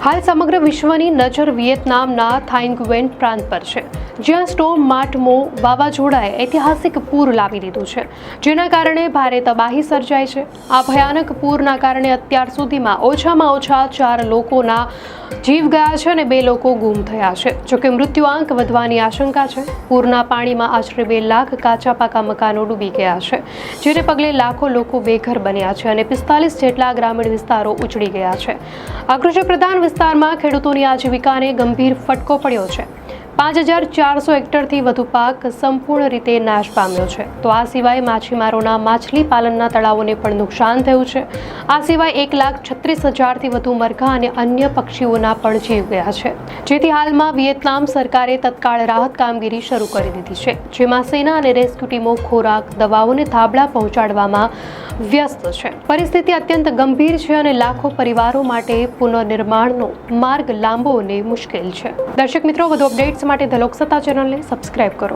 હાલ સમગ્ર વિશ્વની નજર વિયેતનામના થાઇ ગુયેન પ્રાંત પર છે, જ્યાં સ્ટોર્મ માટમો વાવાઝોડાએ ઐતિહાસિક પૂર લાવી દીધું છે, જેના કારણે ભારે તબાહી સર્જાઈ છે. આ ભયાનક પૂરના કારણે અત્યાર સુધીમાં ઓછામાં ઓછા 4 લોકોના જીવ ગયા છે અને 2 લોકો ગુમ થયા છે. જોકે મૃત્યુઆંક વધવાની આશંકા છે. પૂરના પાણીમાં આશરે 2 લાખ કાચા પાકા મકાનો ડૂબી ગયા છે, જેને પગલે લાખો લોકો બેઘર બન્યા છે અને 45 જેટલા ગ્રામીણ વિસ્તારો ઉજળી ગયા છે. આ કૃષિ પ્રધાન વિસ્તારમાં ખેડૂતોની આજીવિકાને ગંભીર ફટકો પડ્યો છે. 5400 હેક્ટરથી વધુ પાક સંપૂર્ણ રીતે નાશ પામ્યો છે. તો આ સિવાય માછીમારોના માછલી પાલનના તળાવોને પણ નુકસાન થયું છે. આ સિવાય 1,36,000થી વધુ મરઘા અને અન્ય પક્ષીઓના પણ જીવ ગયા છે. જેથી હાલમાં વિયેતનામ સરકારે તત્કાળ રાહત કામગીરી શરૂ કરી દીધી છે, જેમાં સેના અને રેસ્ક્યુ ટીમો ખોરાક, દવાઓ અને ધાબળા પહોંચાડવામાં વ્યસ્ત છે. પરિસ્થિતિ અત્યંત ગંભીર છે અને લાખો પરિવારો માટે પુનઃનિર્માણનો માર્ગ લાંબો અને મુશ્કેલ છે. દર્શક મિત્રો, વધુ અપડેટ્સ માટે ધ લોકસત્તા ચેનલને સબસ્ક્રાઇબ કરો.